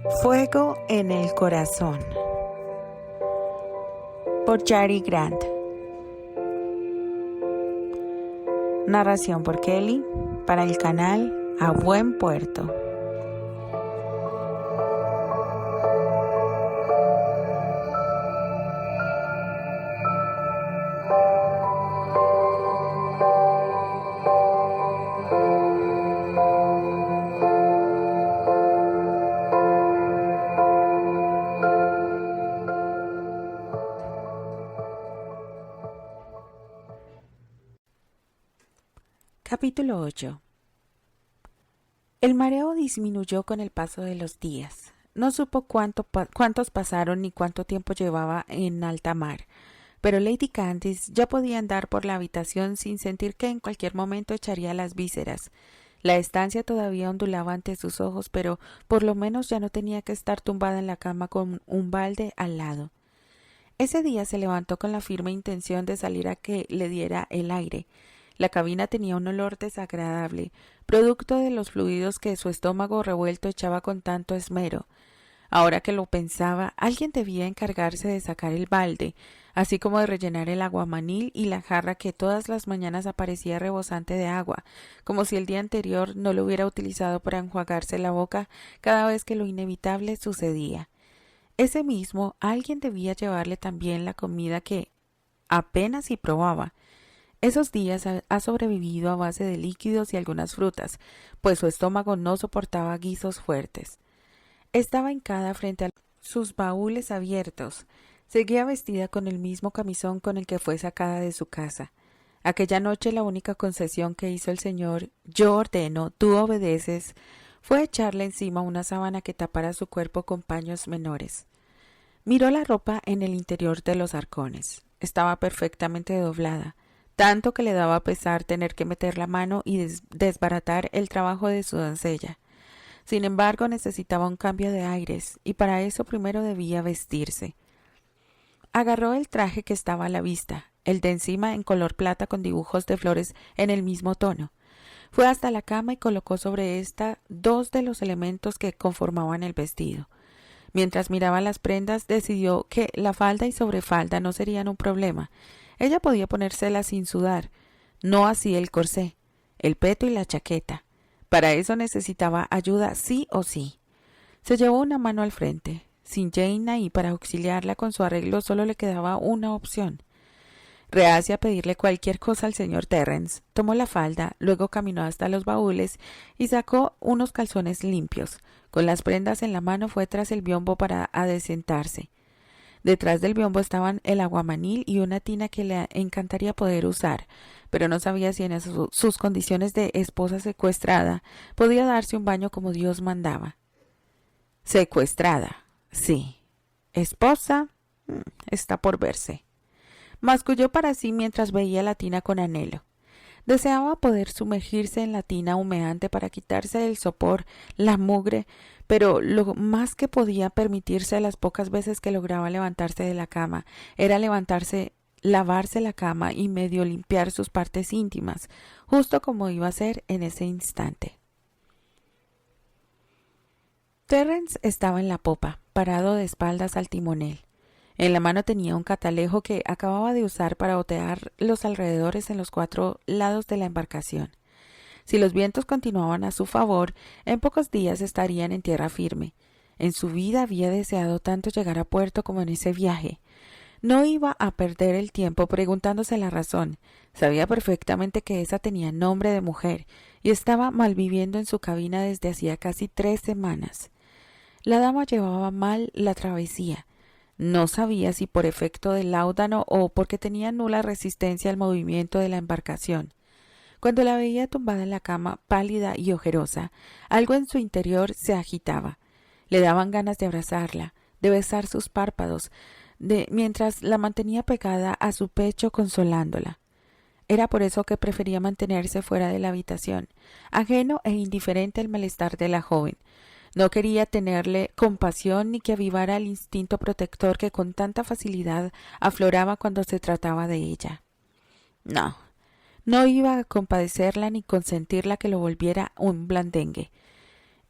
Fuego en el corazón, por Cary Grant. Narración por Kelly, para el canal A Buen Puerto. Capítulo 8. El mareo disminuyó con el paso de los días. No supo cuántos pasaron ni cuánto tiempo llevaba en alta mar, pero Lady Candice ya podía andar por la habitación sin sentir que en cualquier momento echaría las vísceras. La estancia todavía ondulaba ante sus ojos, pero por lo menos ya no tenía que estar tumbada en la cama con un balde al lado. Ese día se levantó con la firme intención de salir a que le diera el aire. La cabina tenía un olor desagradable, producto de los fluidos que su estómago revuelto echaba con tanto esmero. Ahora que lo pensaba, alguien debía encargarse de sacar el balde, así como de rellenar el aguamanil y la jarra que todas las mañanas aparecía rebosante de agua, como si el día anterior no lo hubiera utilizado para enjuagarse la boca cada vez que lo inevitable sucedía. Ese mismo alguien debía llevarle también la comida que apenas si probaba. Esos días ha sobrevivido a base de líquidos y algunas frutas, pues su estómago no soportaba guisos fuertes. Estaba hincada frente a sus baúles abiertos. Seguía vestida con el mismo camisón con el que fue sacada de su casa. Aquella noche la única concesión que hizo el señor «yo ordeno, tú obedeces» fue echarle encima una sábana que tapara su cuerpo con paños menores. Miró la ropa en el interior de los arcones. Estaba perfectamente doblada, tanto que le daba pesar tener que meter la mano y desbaratar el trabajo de su doncella. Sin embargo, necesitaba un cambio de aires, y para eso primero debía vestirse. Agarró el traje que estaba a la vista, el de encima en color plata con dibujos de flores en el mismo tono. Fue hasta la cama y colocó sobre ésta dos de los elementos que conformaban el vestido. Mientras miraba las prendas, decidió que la falda y sobrefalda no serían un problema. Ella podía ponérsela sin sudar, no así el corsé, el peto y la chaqueta. Para eso necesitaba ayuda sí o sí. Se llevó una mano al frente. Sin Jane ahí para auxiliarla con su arreglo solo le quedaba una opción. Reacia a pedirle cualquier cosa al señor Terrence, tomó la falda, luego caminó hasta los baúles y sacó unos calzones limpios. Con las prendas en la mano fue tras el biombo para adecentarse. Detrás del biombo estaban el aguamanil y una tina que le encantaría poder usar, pero no sabía si en sus condiciones de esposa secuestrada podía darse un baño como Dios mandaba. Secuestrada, sí. Esposa, está por verse. Masculló para sí mientras veía la tina con anhelo. Deseaba poder sumergirse en la tina humeante para quitarse del sopor la mugre, pero lo más que podía permitirse las pocas veces que lograba levantarse de la cama era lavarse la cama y medio limpiar sus partes íntimas, justo como iba a ser en ese instante. Terrence estaba en la popa, parado de espaldas al timonel. En la mano tenía un catalejo que acababa de usar para otear los alrededores en los 4 lados de la embarcación. Si los vientos continuaban a su favor, en pocos días estarían en tierra firme. En su vida había deseado tanto llegar a puerto como en ese viaje. No iba a perder el tiempo preguntándose la razón. Sabía perfectamente que esa tenía nombre de mujer y estaba malviviendo en su cabina desde hacía casi 3 semanas. La dama llevaba mal la travesía. No sabía si por efecto del láudano o porque tenía nula resistencia al movimiento de la embarcación. Cuando la veía tumbada en la cama, pálida y ojerosa, algo en su interior se agitaba. Le daban ganas de abrazarla, de besar sus párpados, mientras la mantenía pegada a su pecho consolándola. Era por eso que prefería mantenerse fuera de la habitación, ajeno e indiferente al malestar de la joven. No quería tenerle compasión ni que avivara el instinto protector que con tanta facilidad afloraba cuando se trataba de ella. No iba a compadecerla ni consentirla que lo volviera un blandengue.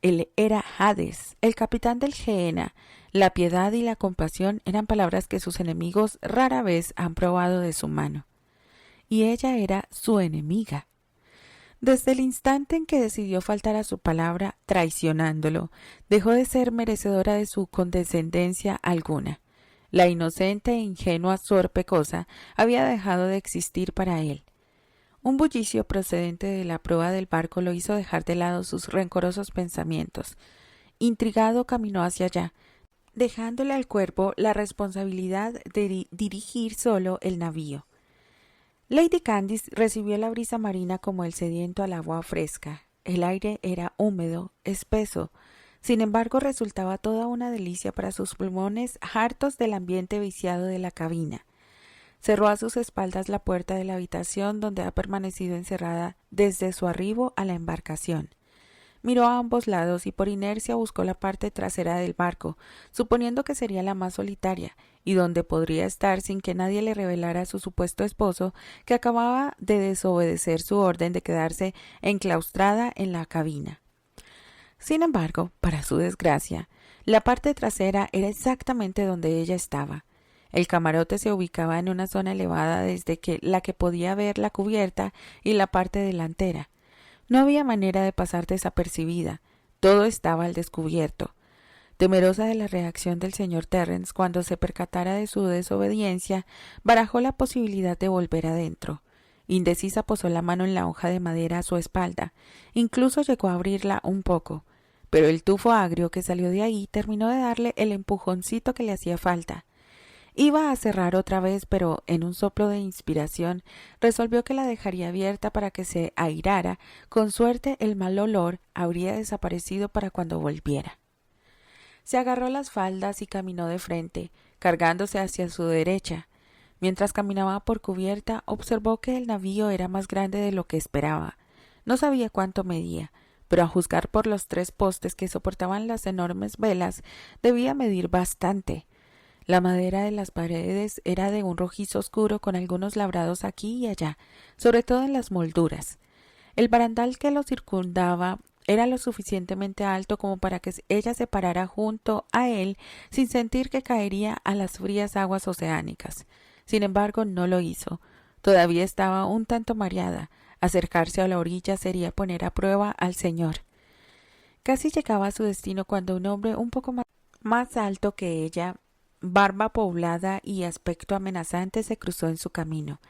Él era Hades, el capitán del Gehenna. La piedad y la compasión eran palabras que sus enemigos rara vez han probado de su mano. Y ella era su enemiga. Desde el instante en que decidió faltar a su palabra, traicionándolo, dejó de ser merecedora de su condescendencia alguna. La inocente e ingenua Sor Pecosa había dejado de existir para él. Un bullicio procedente de la proa del barco lo hizo dejar de lado sus rencorosos pensamientos. Intrigado caminó hacia allá, dejándole al cuerpo la responsabilidad de dirigir solo el navío. Lady Candice recibió la brisa marina como el sediento al agua fresca. El aire era húmedo, espeso. Sin embargo, resultaba toda una delicia para sus pulmones hartos del ambiente viciado de la cabina. Cerró a sus espaldas la puerta de la habitación donde ha permanecido encerrada desde su arribo a la embarcación. Miró a ambos lados y por inercia buscó la parte trasera del barco, suponiendo que sería la más solitaria, y donde podría estar sin que nadie le revelara a su supuesto esposo, que acababa de desobedecer su orden de quedarse enclaustrada en la cabina. Sin embargo, para su desgracia, la parte trasera era exactamente donde ella estaba. El camarote se ubicaba en una zona elevada desde la que podía ver la cubierta y la parte delantera. No había manera de pasar desapercibida. Todo estaba al descubierto. Temerosa de la reacción del señor Terrence cuando se percatara de su desobediencia, barajó la posibilidad de volver adentro. Indecisa posó la mano en la hoja de madera a su espalda. Incluso llegó a abrirla un poco. Pero el tufo agrio que salió de ahí terminó de darle el empujoncito que le hacía falta. Iba a cerrar otra vez, pero en un soplo de inspiración resolvió que la dejaría abierta para que se airara. Con suerte el mal olor habría desaparecido para cuando volviera. Se agarró las faldas y caminó de frente, cargándose hacia su derecha. Mientras caminaba por cubierta, observó que el navío era más grande de lo que esperaba. No sabía cuánto medía, pero a juzgar por los 3 postes que soportaban las enormes velas, debía medir bastante. La madera de las paredes era de un rojizo oscuro con algunos labrados aquí y allá, sobre todo en las molduras. El barandal que lo circundaba era lo suficientemente alto como para que ella se parara junto a él sin sentir que caería a las frías aguas oceánicas. Sin embargo, no lo hizo. Todavía estaba un tanto mareada. Acercarse a la orilla sería poner a prueba al señor. Casi llegaba a su destino cuando un hombre un poco más alto que ella, barba poblada y aspecto amenazante, se cruzó en su camino.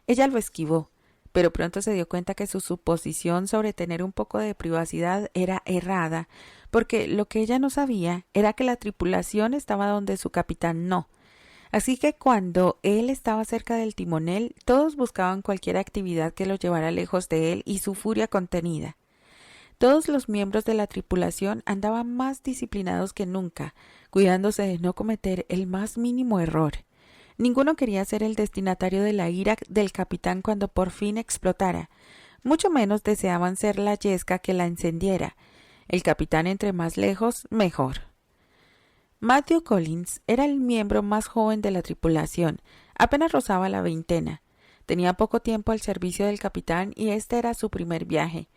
Ella lo esquivó, pero pronto se dio cuenta que su suposición sobre tener un poco de privacidad era errada, porque lo que ella no sabía era que la tripulación estaba donde su capitán no. Así que cuando él estaba cerca del timonel, todos buscaban cualquier actividad que lo llevara lejos de él y su furia contenida. Todos los miembros de la tripulación andaban más disciplinados que nunca, cuidándose de no cometer el más mínimo error. Ninguno quería ser el destinatario de la ira del capitán cuando por fin explotara. Mucho menos deseaban ser la yesca que la encendiera. El capitán entre más lejos, mejor. Matthew Collins era el miembro más joven de la tripulación. Apenas rozaba la 20. Tenía poco tiempo al servicio del capitán y este era su primer viaje.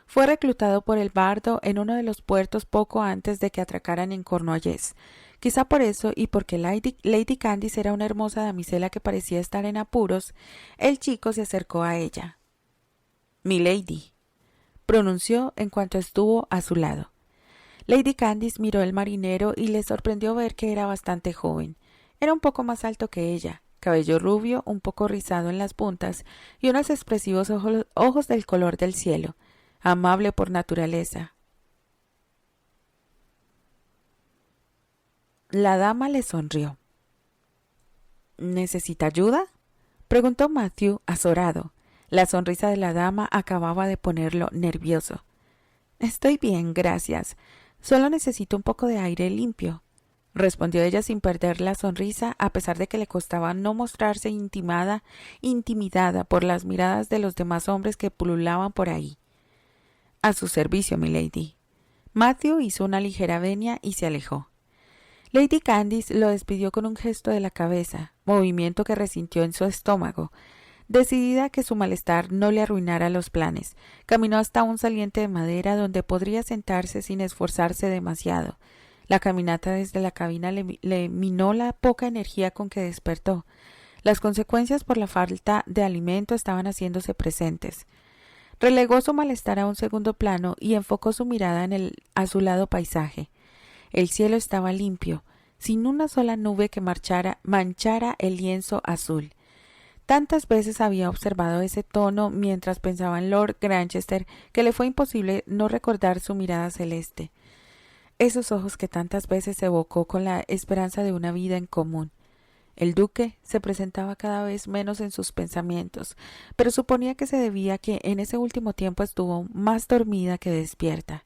Fue reclutado por el bardo en uno de los puertos poco antes de que atracaran en Cornualles. Quizá por eso y porque Lady Candice era una hermosa damisela que parecía estar en apuros, el chico se acercó a ella. «Milady», pronunció en cuanto estuvo a su lado. Lady Candice miró al marinero y le sorprendió ver que era bastante joven. Era un poco más alto que ella, cabello rubio, un poco rizado en las puntas y unos expresivos ojos del color del cielo. Amable por naturaleza. La dama le sonrió. ¿Necesita ayuda?, preguntó Matthew, azorado. La sonrisa de la dama acababa de ponerlo nervioso. Estoy bien, gracias. Solo necesito un poco de aire limpio, respondió ella sin perder la sonrisa, a pesar de que le costaba no mostrarse intimidada por las miradas de los demás hombres que pululaban por ahí. A su servicio, milady. Matthew hizo una ligera venia y se alejó. Lady Candice lo despidió con un gesto de la cabeza, movimiento que resintió en su estómago. Decidida a que su malestar no le arruinara los planes, caminó hasta un saliente de madera donde podría sentarse sin esforzarse demasiado. La caminata desde la cabina le minó la poca energía con que despertó. Las consecuencias por la falta de alimento estaban haciéndose presentes. Relegó su malestar a un segundo plano y enfocó su mirada en el azulado paisaje. El cielo estaba limpio, sin una sola nube que manchara el lienzo azul. Tantas veces había observado ese tono mientras pensaba en Lord Granchester que le fue imposible no recordar su mirada celeste. Esos ojos que tantas veces evocó con la esperanza de una vida en común. El duque se presentaba cada vez menos en sus pensamientos, pero suponía que se debía a que en ese último tiempo estuvo más dormida que despierta.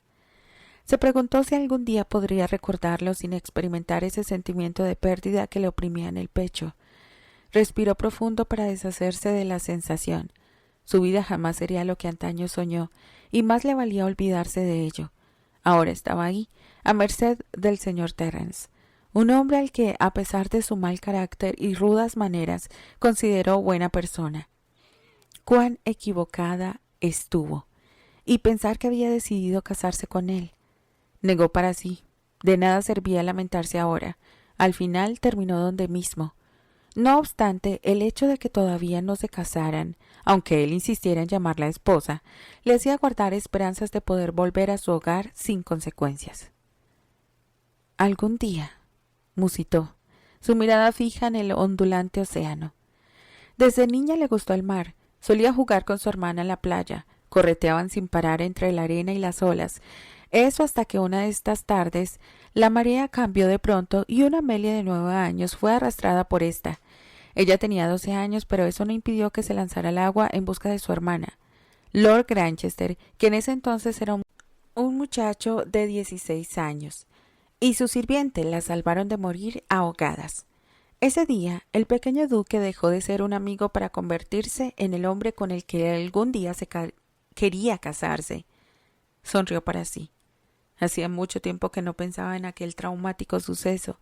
Se preguntó si algún día podría recordarlo sin experimentar ese sentimiento de pérdida que le oprimía en el pecho. Respiró profundo para deshacerse de la sensación. Su vida jamás sería lo que antaño soñó, y más le valía olvidarse de ello. Ahora estaba ahí, a merced del señor Terence, un hombre al que, a pesar de su mal carácter y rudas maneras, consideró buena persona. Cuán equivocada estuvo, y pensar que había decidido casarse con él. Negó para sí. De nada servía lamentarse ahora. Al final terminó donde mismo. No obstante, el hecho de que todavía no se casaran, aunque él insistiera en llamarla esposa, le hacía guardar esperanzas de poder volver a su hogar sin consecuencias. Algún día, musitó, su mirada fija en el ondulante océano. Desde niña le gustó el mar, solía jugar con su hermana en la playa, correteaban sin parar entre la arena y las olas. Eso hasta que una de estas tardes la marea cambió de pronto y una Amelia de 9 años fue arrastrada por ésta. Ella tenía 12 años, pero eso no impidió que se lanzara al agua en busca de su hermana. Lord Granchester, que en ese entonces era un muchacho de 16 años, y su sirviente la salvaron de morir ahogadas. Ese día, el pequeño duque dejó de ser un amigo para convertirse en el hombre con el que algún día quería casarse. Sonrió para sí. Hacía mucho tiempo que no pensaba en aquel traumático suceso.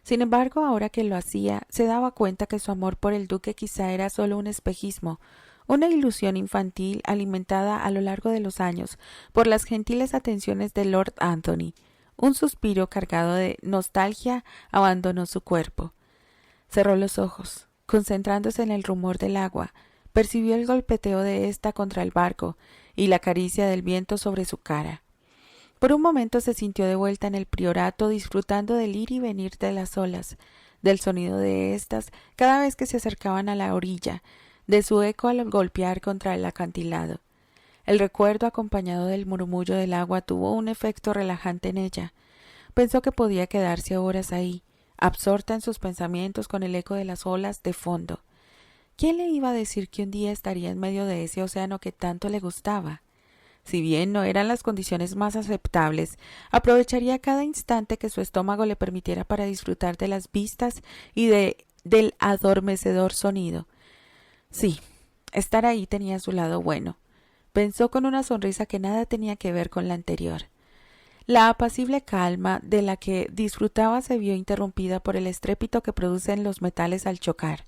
Sin embargo, ahora que lo hacía, se daba cuenta que su amor por el duque quizá era solo un espejismo, una ilusión infantil alimentada a lo largo de los años por las gentiles atenciones de Lord Anthony. Un suspiro cargado de nostalgia abandonó su cuerpo. Cerró los ojos, concentrándose en el rumor del agua, percibió el golpeteo de ésta contra el barco y la caricia del viento sobre su cara. Por un momento se sintió de vuelta en el priorato, disfrutando del ir y venir de las olas, del sonido de éstas cada vez que se acercaban a la orilla, de su eco al golpear contra el acantilado. El recuerdo, acompañado del murmullo del agua, tuvo un efecto relajante en ella. Pensó que podía quedarse horas ahí, absorta en sus pensamientos con el eco de las olas de fondo. ¿Quién le iba a decir que un día estaría en medio de ese océano que tanto le gustaba? Si bien no eran las condiciones más aceptables, aprovecharía cada instante que su estómago le permitiera para disfrutar de las vistas y del adormecedor sonido. Sí, estar ahí tenía su lado bueno. Pensó con una sonrisa que nada tenía que ver con la anterior. La apacible calma de la que disfrutaba se vio interrumpida por el estrépito que producen los metales al chocar.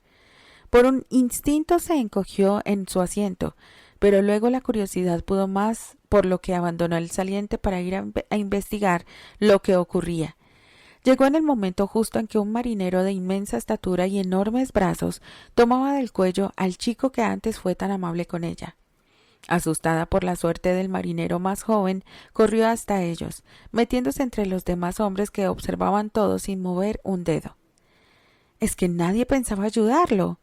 Por un instinto se encogió en su asiento, pero luego la curiosidad pudo más, por lo que abandonó el saliente para ir a investigar lo que ocurría. Llegó en el momento justo en que un marinero de inmensa estatura y enormes brazos tomaba del cuello al chico que antes fue tan amable con ella. Asustada por la suerte del marinero más joven, corrió hasta ellos, metiéndose entre los demás hombres que observaban todo sin mover un dedo. —¡Es que nadie pensaba ayudarlo!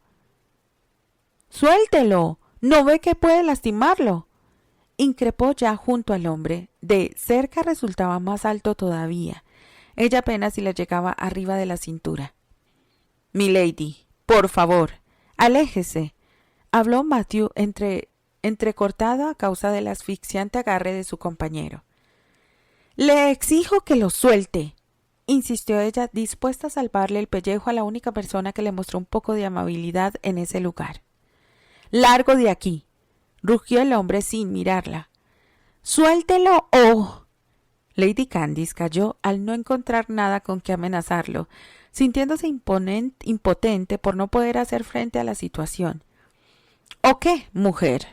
—¡Suéltelo! ¿No ve que puede lastimarlo? Increpó ya junto al hombre. De cerca resultaba más alto todavía. Ella apenas si le llegaba arriba de la cintura. —Milady, por favor, aléjese —habló Matthew entrecortado a causa del asfixiante agarre de su compañero. —Le exijo que lo suelte —insistió ella, dispuesta a salvarle el pellejo a la única persona que le mostró un poco de amabilidad en ese lugar. —¡Largo de aquí! —rugió el hombre sin mirarla. —¡Suéltelo o! Lady Candice cayó al no encontrar nada con que amenazarlo, sintiéndose impotente por no poder hacer frente a la situación. ¿O qué, mujer?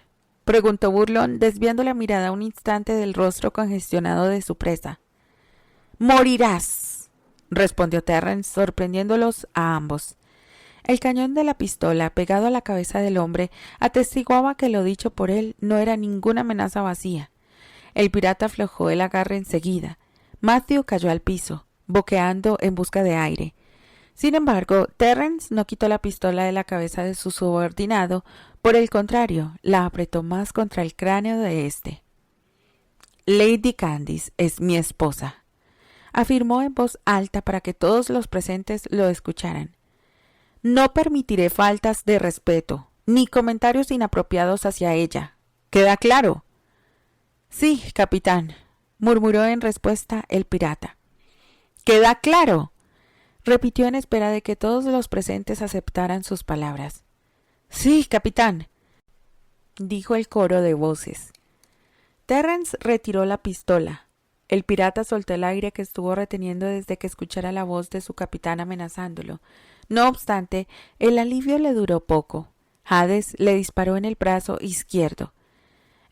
Preguntó burlón, desviando la mirada un instante del rostro congestionado de su presa. Morirás, respondió Terrence, sorprendiéndolos a ambos. El cañón de la pistola, pegado a la cabeza del hombre, atestiguaba que lo dicho por él no era ninguna amenaza vacía. El pirata aflojó el agarre enseguida. Matthew cayó al piso, boqueando en busca de aire. Sin embargo, Terrence no quitó la pistola de la cabeza de su subordinado, por el contrario, la apretó más contra el cráneo de éste. Lady Candice es mi esposa, afirmó en voz alta para que todos los presentes lo escucharan. No permitiré faltas de respeto, ni comentarios inapropiados hacia ella. ¿Queda claro? Sí, capitán, murmuró en respuesta el pirata. ¿Queda claro? Repitió en espera de que todos los presentes aceptaran sus palabras. Sí, capitán, dijo el coro de voces. Terrence retiró la pistola. El pirata soltó el aire que estuvo reteniendo desde que escuchara la voz de su capitán amenazándolo. No obstante, el alivio le duró poco. Hades le disparó en el brazo izquierdo.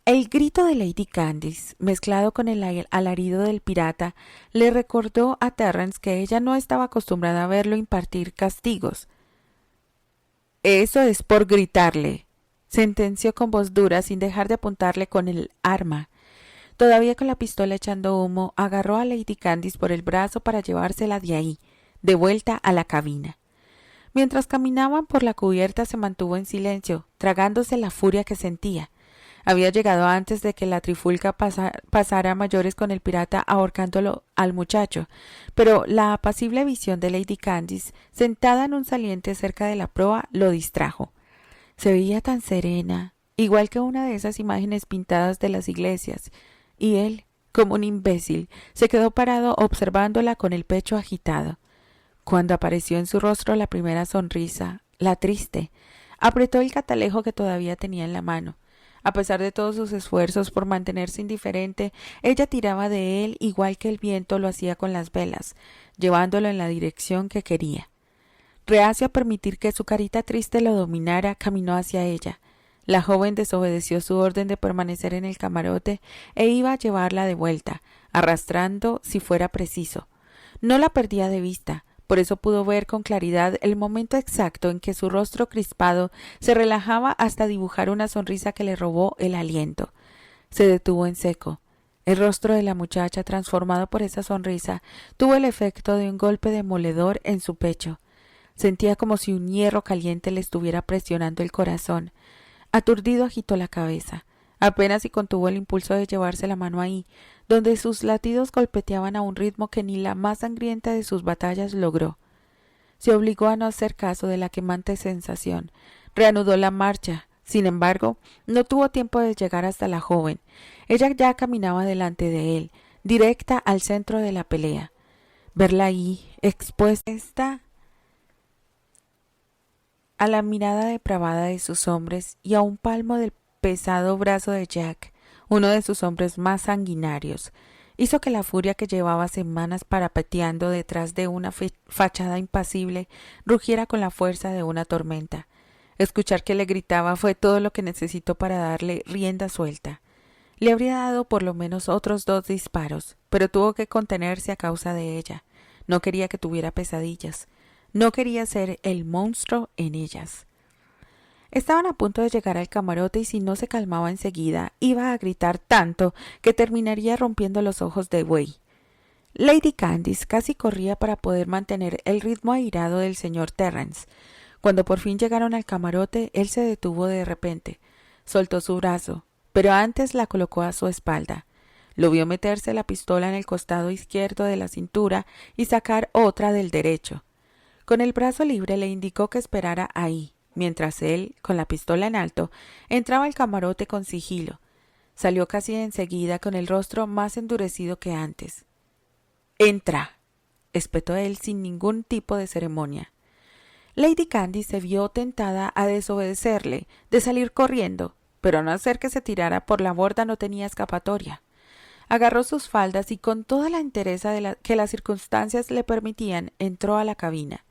El grito de Lady Candice, mezclado con el alarido del pirata, le recordó a Terrence que ella no estaba acostumbrada a verlo impartir castigos. Eso es por gritarle, sentenció con voz dura sin dejar de apuntarle con el arma. Todavía con la pistola echando humo, agarró a Lady Candice por el brazo para llevársela de ahí, de vuelta a la cabina. Mientras caminaban por la cubierta se mantuvo en silencio, tragándose la furia que sentía. Había llegado antes de que la trifulca pasara a mayores con el pirata ahorcándolo al muchacho, pero la apacible visión de Lady Candice, sentada en un saliente cerca de la proa, lo distrajo. Se veía tan serena, igual que una de esas imágenes pintadas de las iglesias, y él, como un imbécil, se quedó parado observándola con el pecho agitado. Cuando apareció en su rostro la primera sonrisa, la triste, apretó el catalejo que todavía tenía en la mano. A pesar de todos sus esfuerzos por mantenerse indiferente, ella tiraba de él igual que el viento lo hacía con las velas, llevándolo en la dirección que quería. Reacio a permitir que su carita triste lo dominara, caminó hacia ella. La joven desobedeció su orden de permanecer en el camarote e iba a llevarla de vuelta, arrastrando si fuera preciso. No la perdía de vista. Por eso pudo ver con claridad el momento exacto en que su rostro crispado se relajaba hasta dibujar una sonrisa que le robó el aliento. Se detuvo en seco. El rostro de la muchacha, transformado por esa sonrisa, tuvo el efecto de un golpe demoledor en su pecho. Sentía como si un hierro caliente le estuviera presionando el corazón. Aturdido agitó la cabeza. Apenas si contuvo el impulso de llevarse la mano ahí, donde sus latidos golpeteaban a un ritmo que ni la más sangrienta de sus batallas logró. Se obligó a no hacer caso de la quemante sensación. Reanudó la marcha. Sin embargo, no tuvo tiempo de llegar hasta la joven. Ella ya caminaba delante de él, directa al centro de la pelea. Verla ahí, expuesta a la mirada depravada de sus hombres y a un palmo del pesado brazo de Jack, uno de sus hombres más sanguinarios, hizo que la furia que llevaba semanas parapeteando detrás de una fachada impasible rugiera con la fuerza de una tormenta. Escuchar que le gritaba fue todo lo que necesitó para darle rienda suelta. Le habría dado por lo menos otros 2 disparos, pero tuvo que contenerse a causa de ella. No quería que tuviera pesadillas. No quería ser el monstruo en ellas. Estaban a punto de llegar al camarote y si no se calmaba enseguida, iba a gritar tanto que terminaría rompiendo los ojos de buey. Lady Candice casi corría para poder mantener el ritmo airado del señor Terrence. Cuando por fin llegaron al camarote, él se detuvo de repente. Soltó su brazo, pero antes la colocó a su espalda. Lo vio meterse la pistola en el costado izquierdo de la cintura y sacar otra del derecho. Con el brazo libre le indicó que esperara ahí, mientras él, con la pistola en alto, entraba al camarote con sigilo. Salió casi enseguida con el rostro más endurecido que antes. «Entra», espetó él sin ningún tipo de ceremonia. Lady Candice se vio tentada a desobedecerle, de salir corriendo, pero a no ser que se tirara por la borda no tenía escapatoria. Agarró sus faldas y con toda la entereza que las circunstancias le permitían, entró a la cabina.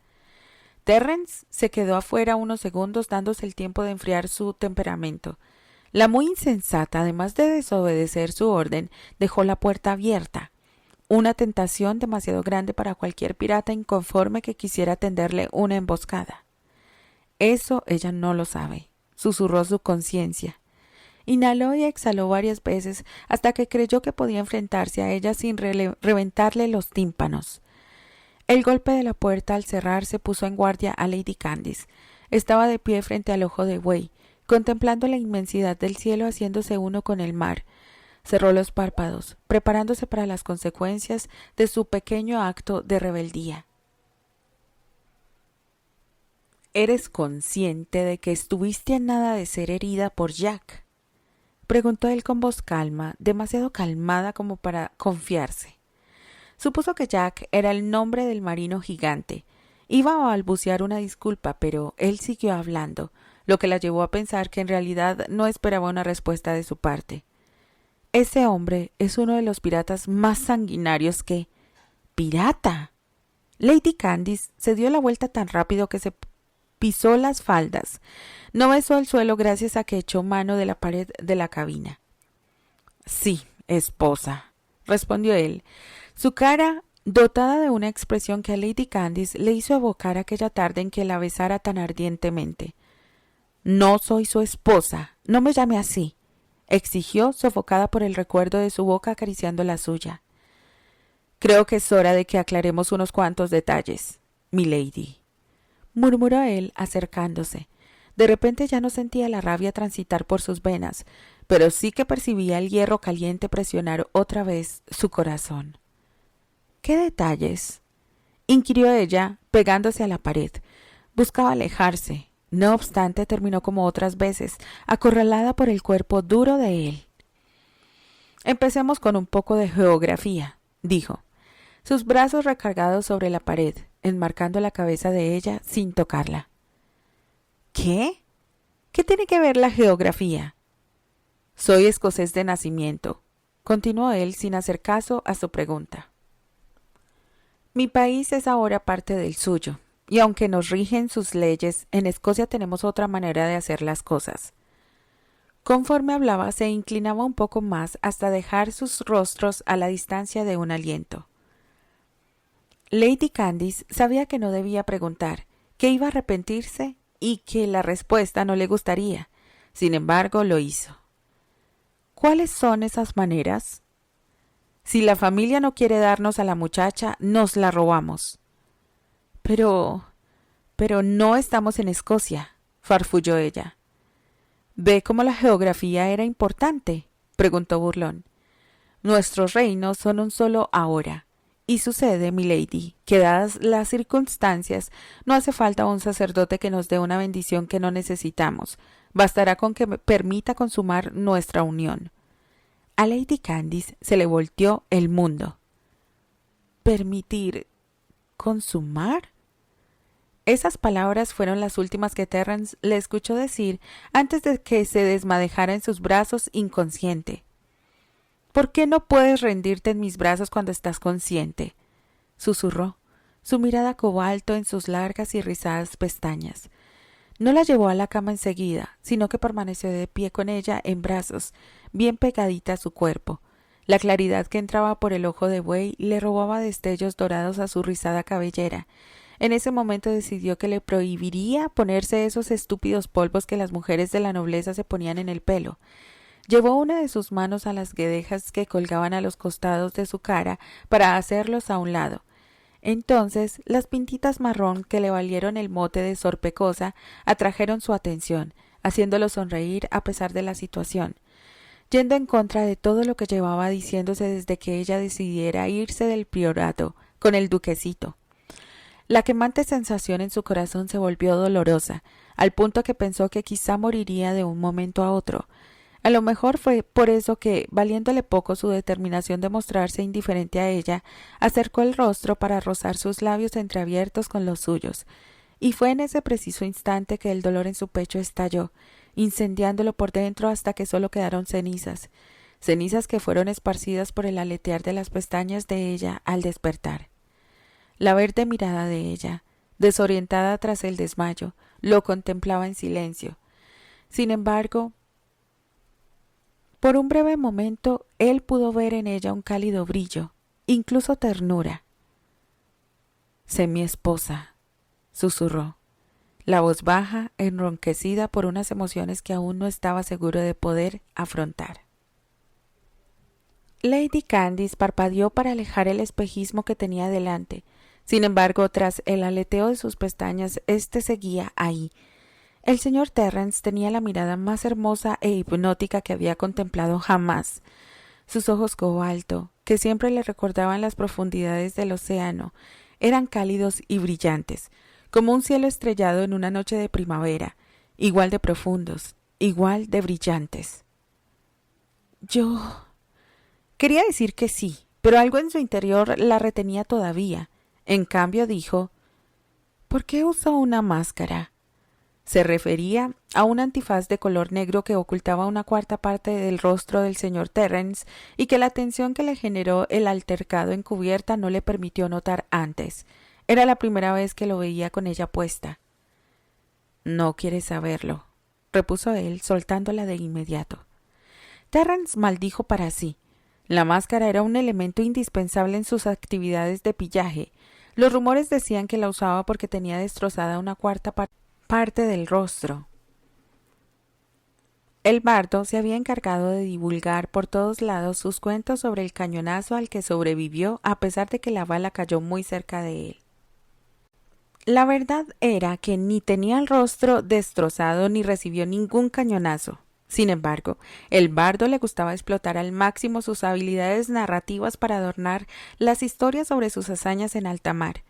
Terrence se quedó afuera unos segundos dándose el tiempo de enfriar su temperamento. La muy insensata, además de desobedecer su orden, dejó la puerta abierta. Una tentación demasiado grande para cualquier pirata inconforme que quisiera tenderle una emboscada. Eso ella no lo sabe, susurró su conciencia. Inhaló y exhaló varias veces hasta que creyó que podía enfrentarse a ella sin reventarle los tímpanos. El golpe de la puerta al cerrarse puso en guardia a Lady Candice. Estaba de pie frente al ojo de buey, contemplando la inmensidad del cielo haciéndose uno con el mar. Cerró los párpados, preparándose para las consecuencias de su pequeño acto de rebeldía. —¿Eres consciente de que estuviste a nada de ser herida por Jack? —preguntó él con voz calma, demasiado calmada como para confiarse. Supuso que Jack era el nombre del marino gigante. Iba a balbucear una disculpa, pero él siguió hablando, lo que la llevó a pensar que en realidad no esperaba una respuesta de su parte. Ese hombre es uno de los piratas más sanguinarios que... —¡Pirata! Lady Candice se dio la vuelta tan rápido que se pisó las faldas. No besó el suelo gracias a que echó mano de la pared de la cabina. —Sí, esposa —respondió él. Su cara, dotada de una expresión que a Lady Candice le hizo evocar aquella tarde en que la besara tan ardientemente. —No soy su esposa, no me llame así —exigió, sofocada por el recuerdo de su boca acariciando la suya. —Creo que es hora de que aclaremos unos cuantos detalles, milady —murmuró él, acercándose. De repente ya no sentía la rabia transitar por sus venas, pero sí que percibía el hierro caliente presionar otra vez su corazón. —¿Qué detalles? —inquirió ella, pegándose a la pared. Buscaba alejarse. No obstante, terminó como otras veces, acorralada por el cuerpo duro de él. —Empecemos con un poco de geografía —dijo, sus brazos recargados sobre la pared, enmarcando la cabeza de ella sin tocarla. —¿Qué? ¿Qué tiene que ver la geografía? —Soy escocés de nacimiento —continuó él sin hacer caso a su pregunta. Mi país es ahora parte del suyo, y aunque nos rigen sus leyes, en Escocia tenemos otra manera de hacer las cosas. Conforme hablaba, se inclinaba un poco más hasta dejar sus rostros a la distancia de un aliento. Lady Candice sabía que no debía preguntar, que iba a arrepentirse y que la respuesta no le gustaría. Sin embargo, lo hizo. ¿Cuáles son esas maneras? Si la familia no quiere darnos a la muchacha, nos la robamos. Pero no estamos en Escocia, farfulló ella. ¿Ve cómo la geografía era importante?, preguntó burlón. Nuestros reinos son un solo ahora, y sucede, milady, que dadas las circunstancias, no hace falta un sacerdote que nos dé una bendición que no necesitamos. Bastará con que permita consumar nuestra unión. A Lady Candice se le volteó el mundo. ¿Permitir consumar? Esas palabras fueron las últimas que Terrence le escuchó decir antes de que se desmadejara en sus brazos inconsciente. ¿Por qué no puedes rendirte en mis brazos cuando estás consciente?, susurró, su mirada cobalto en sus largas y rizadas pestañas. No la llevó a la cama enseguida, sino que permaneció de pie con ella en brazos, bien pegadita a su cuerpo. La claridad que entraba por el ojo de buey le robaba destellos dorados a su rizada cabellera. En ese momento decidió que le prohibiría ponerse esos estúpidos polvos que las mujeres de la nobleza se ponían en el pelo. Llevó una de sus manos a las guedejas que colgaban a los costados de su cara para hacerlos a un lado. Entonces las pintitas marrón que le valieron el mote de sorpecosa atrajeron su atención, haciéndolo sonreír a pesar de la situación, yendo en contra de todo lo que llevaba diciéndose desde que ella decidiera irse del priorato con el duquesito. La quemante sensación en su corazón se volvió dolorosa, al punto que pensó que quizá moriría de un momento a otro. A lo mejor fue por eso que, valiéndole poco su determinación de mostrarse indiferente a ella, acercó el rostro para rozar sus labios entreabiertos con los suyos, y fue en ese preciso instante que el dolor en su pecho estalló, incendiándolo por dentro hasta que solo quedaron cenizas, cenizas que fueron esparcidas por el aletear de las pestañas de ella al despertar. La verde mirada de ella, desorientada tras el desmayo, lo contemplaba en silencio. Sin embargo, por un breve momento, él pudo ver en ella un cálido brillo, incluso ternura. «Sé mi esposa», susurró, la voz baja, enronquecida por unas emociones que aún no estaba seguro de poder afrontar. Lady Candice parpadeó para alejar el espejismo que tenía delante. Sin embargo, tras el aleteo de sus pestañas, éste seguía ahí. El señor Terrence tenía la mirada más hermosa e hipnótica que había contemplado jamás. Sus ojos cobalto, que siempre le recordaban las profundidades del océano, eran cálidos y brillantes, como un cielo estrellado en una noche de primavera, igual de profundos, igual de brillantes. Yo... Quería decir que sí, pero algo en su interior la retenía todavía. En cambio dijo, «¿Por qué usó una máscara?» Se refería a un antifaz de color negro que ocultaba una cuarta parte del rostro del señor Terrence y que la tensión que le generó el altercado encubierta no le permitió notar antes. Era la primera vez que lo veía con ella puesta. «No quieres saberlo», repuso él, soltándola de inmediato. Terrence maldijo para sí. La máscara era un elemento indispensable en sus actividades de pillaje. Los rumores decían que la usaba porque tenía destrozada una cuarta parte del rostro. El bardo se había encargado de divulgar por todos lados sus cuentos sobre el cañonazo al que sobrevivió a pesar de que la bala cayó muy cerca de él. La verdad era que ni tenía el rostro destrozado ni recibió ningún cañonazo. Sin embargo, el bardo le gustaba explotar al máximo sus habilidades narrativas para adornar las historias sobre sus hazañas en alta mar.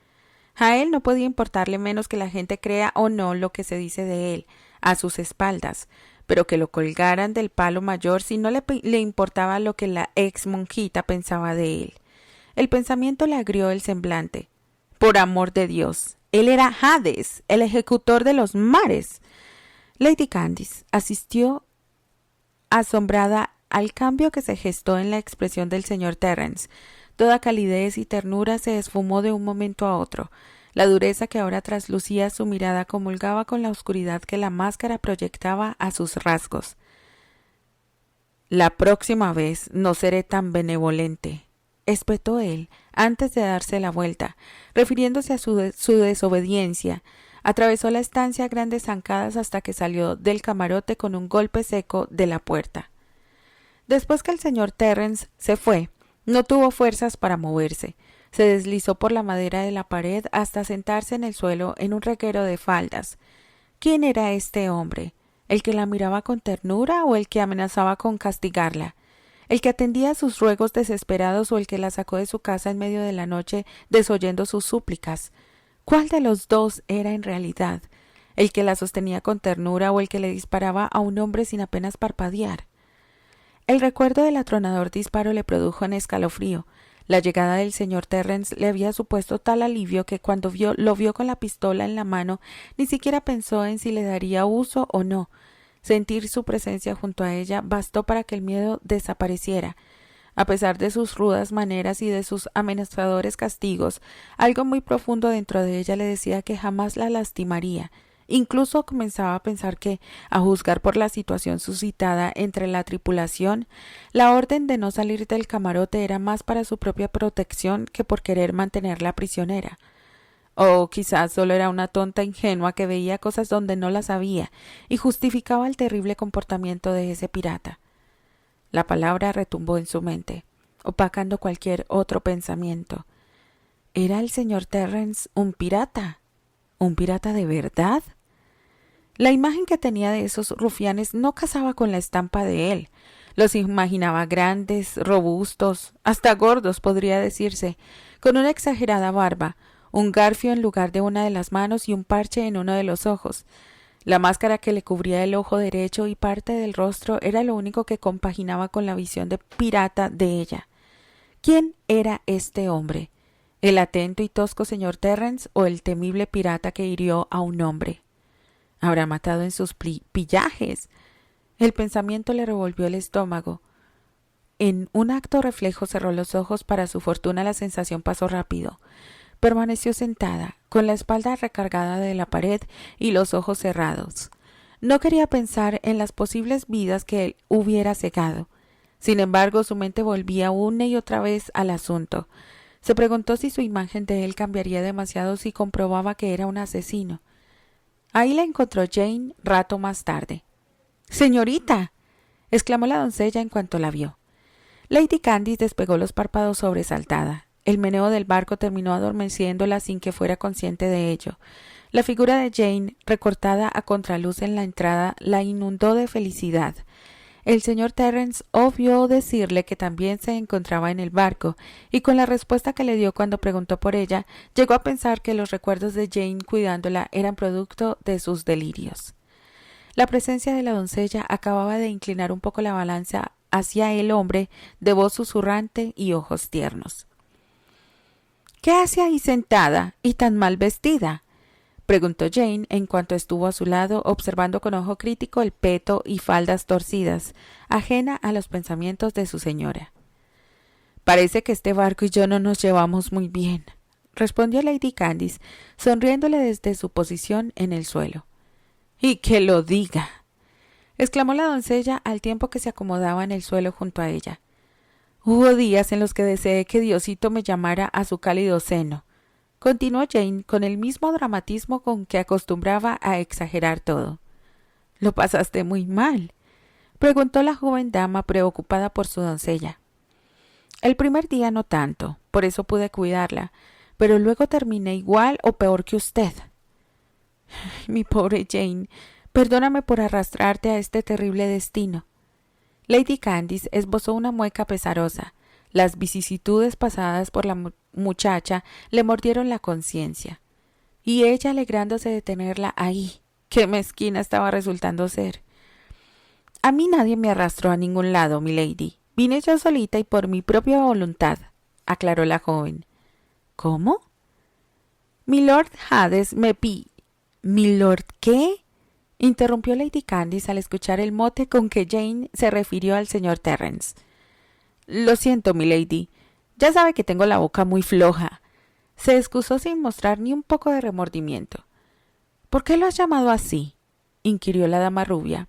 A él no podía importarle menos que la gente crea o no lo que se dice de él, a sus espaldas, pero que lo colgaran del palo mayor si no le importaba lo que la ex monjita pensaba de él. El pensamiento le agrió el semblante. Por amor de Dios, él era Hades, el ejecutor de los mares. Lady Candice asistió asombrada al cambio que se gestó en la expresión del señor Terrence. Toda calidez y ternura se esfumó de un momento a otro. La dureza que ahora traslucía su mirada comulgaba con la oscuridad que la máscara proyectaba a sus rasgos. «La próxima vez no seré tan benevolente», espetó él, antes de darse la vuelta, refiriéndose a su desobediencia. Atravesó la estancia a grandes zancadas hasta que salió del camarote con un golpe seco de la puerta. Después que el señor Terrence se fue, no tuvo fuerzas para moverse. Se deslizó por la madera de la pared hasta sentarse en el suelo en un reguero de faldas. ¿Quién era este hombre? ¿El que la miraba con ternura o el que amenazaba con castigarla? ¿El que atendía sus ruegos desesperados o el que la sacó de su casa en medio de la noche desoyendo sus súplicas? ¿Cuál de los dos era en realidad? ¿El que la sostenía con ternura o el que le disparaba a un hombre sin apenas parpadear? El recuerdo del atronador disparo le produjo un escalofrío. La llegada del señor Terrence le había supuesto tal alivio que cuando lo vio con la pistola en la mano, ni siquiera pensó en si le daría uso o no. Sentir su presencia junto a ella bastó para que el miedo desapareciera. A pesar de sus rudas maneras y de sus amenazadores castigos, algo muy profundo dentro de ella le decía que jamás la lastimaría. Incluso comenzaba a pensar que, a juzgar por la situación suscitada entre la tripulación, la orden de no salir del camarote era más para su propia protección que por querer mantenerla prisionera. O quizás solo era una tonta ingenua que veía cosas donde no las había y justificaba el terrible comportamiento de ese pirata. La palabra retumbó en su mente, opacando cualquier otro pensamiento. ¿Era el señor Terrence un pirata? ¿Un pirata de verdad? La imagen que tenía de esos rufianes no casaba con la estampa de él. Los imaginaba grandes, robustos, hasta gordos podría decirse, con una exagerada barba, un garfio en lugar de una de las manos y un parche en uno de los ojos. La máscara que le cubría el ojo derecho y parte del rostro era lo único que compaginaba con la visión de pirata de ella. ¿Quién era este hombre? ¿El atento y tosco señor Terrence o el temible pirata que hirió a un hombre? ¿Habrá matado en sus pillajes? El pensamiento le revolvió el estómago. En un acto reflejo cerró los ojos. Para su fortuna la sensación pasó rápido. Permaneció sentada, con la espalda recargada de la pared y los ojos cerrados. No quería pensar en las posibles vidas que él hubiera cegado. Sin embargo, su mente volvía una y otra vez al asunto. Se preguntó si su imagen de él cambiaría demasiado si comprobaba que era un asesino. Ahí la encontró Jane rato más tarde. —¡Señorita! —exclamó la doncella en cuanto la vio. Lady Candice despegó los párpados sobresaltada. El meneo del barco terminó adormeciéndola sin que fuera consciente de ello. La figura de Jane, recortada a contraluz en la entrada, la inundó de felicidad. El señor Terence obvió decirle que también se encontraba en el barco, y con la respuesta que le dio cuando preguntó por ella, llegó a pensar que los recuerdos de Jane cuidándola eran producto de sus delirios. La presencia de la doncella acababa de inclinar un poco la balanza hacia el hombre de voz susurrante y ojos tiernos. —¿Qué hace ahí sentada y tan mal vestida? —preguntó Jane en cuanto estuvo a su lado, observando con ojo crítico el peto y faldas torcidas, ajena a los pensamientos de su señora. —Parece que este barco y yo no nos llevamos muy bien —respondió Lady Candice, sonriéndole desde su posición en el suelo. —¡Y que lo diga! —exclamó la doncella al tiempo que se acomodaba en el suelo junto a ella. Hubo días en los que deseé que Diosito me llamara a su cálido seno —continuó Jane con el mismo dramatismo con que acostumbraba a exagerar todo. —¿Lo pasaste muy mal? —preguntó la joven dama preocupada por su doncella. —El primer día no tanto, por eso pude cuidarla, pero luego terminé igual o peor que usted. —Mi pobre Jane, perdóname por arrastrarte a este terrible destino. Lady Candice esbozó una mueca pesarosa. Las vicisitudes pasadas por la muchacha le mordieron la conciencia. Y ella alegrándose de tenerla ahí. ¡Qué mezquina estaba resultando ser! —A mí nadie me arrastró a ningún lado, milady. Vine yo solita y por mi propia voluntad —aclaró la joven. —¿Cómo? —Milord Hades me —¿Milord qué? —interrumpió Lady Candice al escuchar el mote con que Jane se refirió al señor Terence. —Lo siento, milady. Ya sabe que tengo la boca muy floja. Se excusó sin mostrar ni un poco de remordimiento. —¿Por qué lo has llamado así? —inquirió la dama rubia,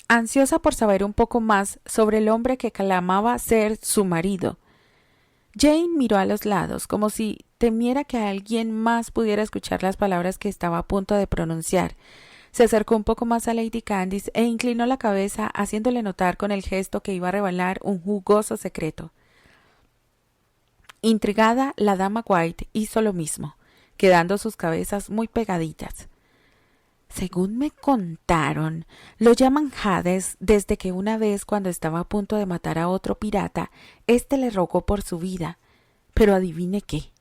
ansiosa por saber un poco más sobre el hombre que clamaba ser su marido. Jane miró a los lados, como si temiera que alguien más pudiera escuchar las palabras que estaba a punto de pronunciar. Se acercó un poco más a Lady Candice e inclinó la cabeza, haciéndole notar con el gesto que iba a revelar un jugoso secreto. Intrigada, la dama White hizo lo mismo, quedando sus cabezas muy pegaditas. —Según me contaron, lo llaman Hades desde que una vez, cuando estaba a punto de matar a otro pirata, éste le rogó por su vida. Pero adivine qué.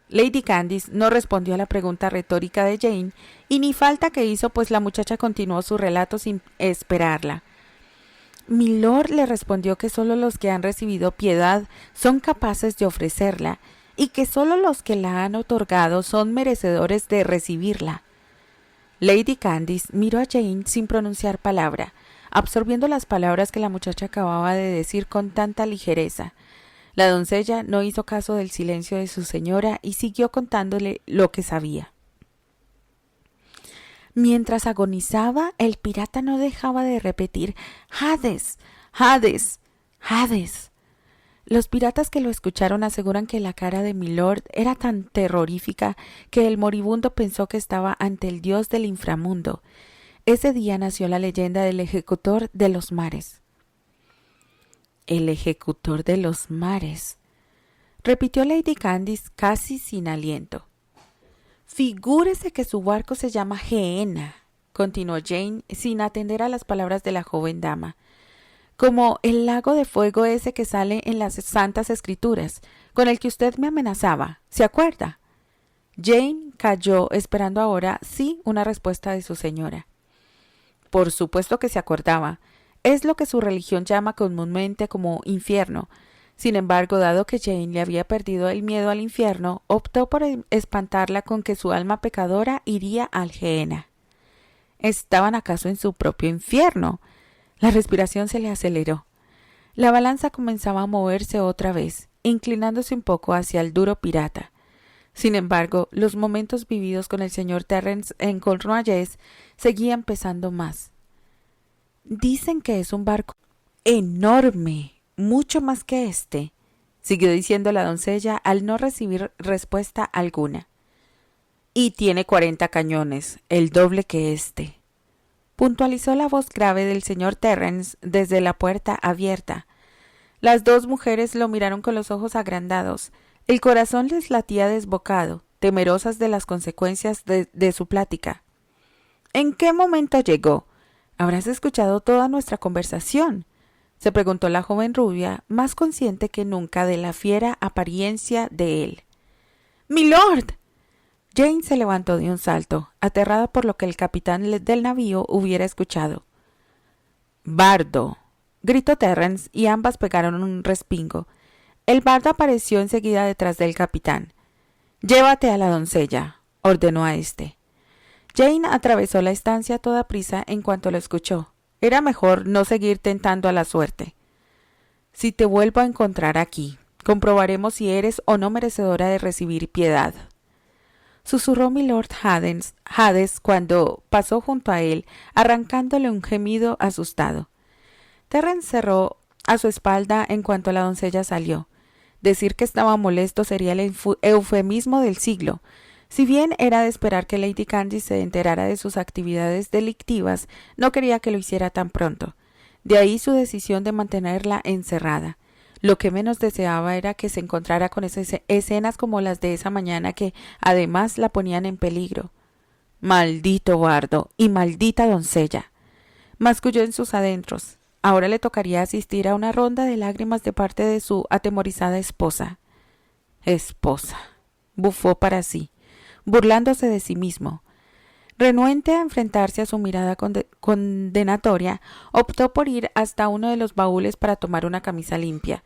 Lady Candice no respondió a la pregunta retórica de Jane, y ni falta que hizo, pues la muchacha continuó su relato sin esperarla. Milord le respondió que solo los que han recibido piedad son capaces de ofrecerla, y que solo los que la han otorgado son merecedores de recibirla. Lady Candice miró a Jane sin pronunciar palabra, absorbiendo las palabras que la muchacha acababa de decir con tanta ligereza. La doncella no hizo caso del silencio de su señora y siguió contándole lo que sabía. Mientras agonizaba, el pirata no dejaba de repetir «Hades, Hades, Hades». Los piratas que lo escucharon aseguran que la cara de Milord era tan terrorífica que el moribundo pensó que estaba ante el dios del inframundo. Ese día nació la leyenda del ejecutor de los mares. —El ejecutor de los mares —repitió Lady Candice casi sin aliento. —Figúrese que su barco se llama Gehenna —continuó Jane sin atender a las palabras de la joven dama—, como el lago de fuego ese que sale en las Santas Escrituras, con el que usted me amenazaba. ¿Se acuerda? Jane calló, esperando ahora sí una respuesta de su señora. Por supuesto que se acordaba. Es lo que su religión llama comúnmente como infierno. Sin embargo, dado que Jane le había perdido el miedo al infierno, optó por espantarla con que su alma pecadora iría al Gehenna. ¿Estaban acaso en su propio infierno? La respiración se le aceleró. La balanza comenzaba a moverse otra vez. inclinándose un poco hacia el duro pirata. Sin embargo, los momentos vividos con el señor Terrence en Cornualles seguían pesando más. Dicen que es un barco enorme, mucho más que este, siguió diciendo la doncella al no recibir respuesta alguna. Y tiene 40 cañones, el doble que este, puntualizó la voz grave del señor Terrence desde la puerta abierta. Las dos mujeres lo miraron con los ojos agrandados. El corazón les latía desbocado, temerosas de las consecuencias de su plática. ¿En qué momento llegó? ¿Habrás escuchado toda nuestra conversación?, se preguntó la joven rubia, más consciente que nunca de la fiera apariencia de él. ¡Milord! Jane se levantó de un salto, aterrada por lo que el capitán del navío hubiera escuchado. —¡Bardo! —gritó Terrence, y ambas pegaron un respingo. El bardo apareció enseguida detrás del capitán. —Llévate a la doncella —ordenó a éste. Jane atravesó la estancia a toda prisa en cuanto lo escuchó. Era mejor no seguir tentando a la suerte. Si te vuelvo a encontrar aquí, comprobaremos si eres o no merecedora de recibir piedad, susurró milord Hades cuando pasó junto a él, arrancándole un gemido asustado. Terrence cerró a su espalda en cuanto la doncella salió. Decir que estaba molesto sería el eufemismo del siglo. Si bien era de esperar que Lady Candice se enterara de sus actividades delictivas, no quería que lo hiciera tan pronto. De ahí su decisión de mantenerla encerrada. Lo que menos deseaba era que se encontrara con escenas como las de esa mañana que, además, la ponían en peligro. «Maldito bardo y maldita doncella», masculló en sus adentros. Ahora le tocaría asistir a una ronda de lágrimas de parte de su atemorizada esposa. «Esposa», bufó para sí, burlándose de sí mismo. Renuente a enfrentarse a su mirada condenatoria, optó por ir hasta uno de los baúles para tomar una camisa limpia.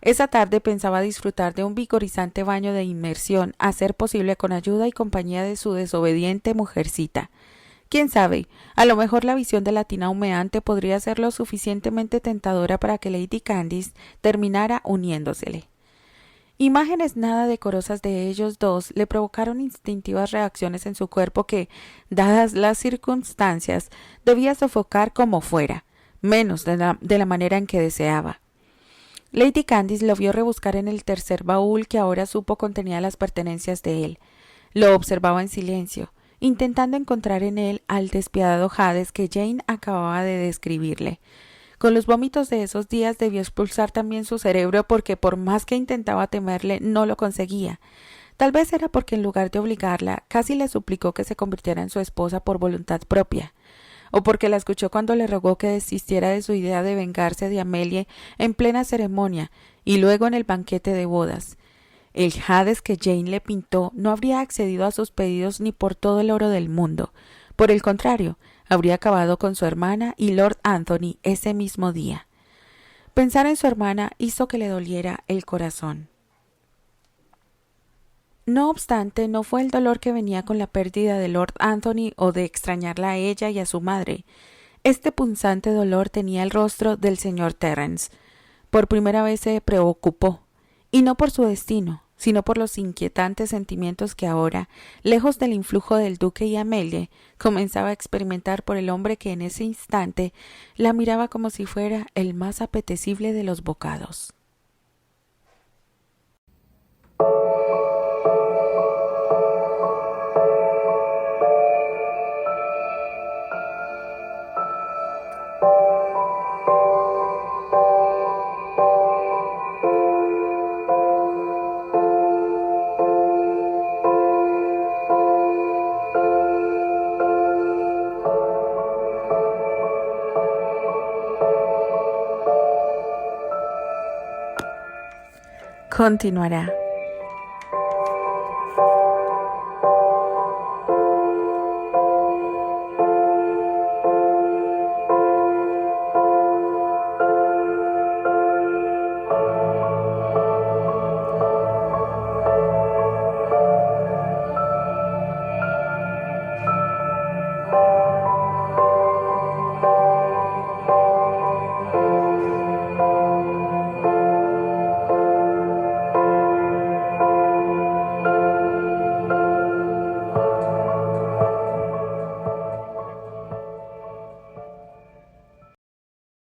Esa tarde pensaba disfrutar de un vigorizante baño de inmersión, a ser posible con ayuda y compañía de su desobediente mujercita. Quién sabe, a lo mejor la visión de la tina humeante podría ser lo suficientemente tentadora para que Lady Candice terminara uniéndosele. Imágenes nada decorosas de ellos dos le provocaron instintivas reacciones en su cuerpo que, dadas las circunstancias, debía sofocar como fuera, menos de la manera en que deseaba. Lady Candice lo vio rebuscar en el tercer baúl que ahora supo contenía las pertenencias de él. Lo observaba en silencio, intentando encontrar en él al despiadado Hades que Jane acababa de describirle. Con los vómitos de esos días debió expulsar también su cerebro porque por más que intentaba temerle no lo conseguía. Tal vez era porque en lugar de obligarla, casi le suplicó que se convirtiera en su esposa por voluntad propia, o porque la escuchó cuando le rogó que desistiera de su idea de vengarse de Amelie en plena ceremonia y luego en el banquete de bodas. El Hades que Jane le pintó no habría accedido a sus pedidos ni por todo el oro del mundo. Por el contrario, habría acabado con su hermana y Lord Anthony ese mismo día. Pensar en su hermana hizo que le doliera el corazón. No obstante, no fue el dolor que venía con la pérdida de Lord Anthony o de extrañarla a ella y a su madre. Este punzante dolor tenía el rostro del señor Terrence. Por primera vez se preocupó, y no por su destino, sino por los inquietantes sentimientos que ahora, lejos del influjo del duque y Amelie, comenzaba a experimentar por el hombre que en ese instante la miraba como si fuera el más apetecible de los bocados. Continuará.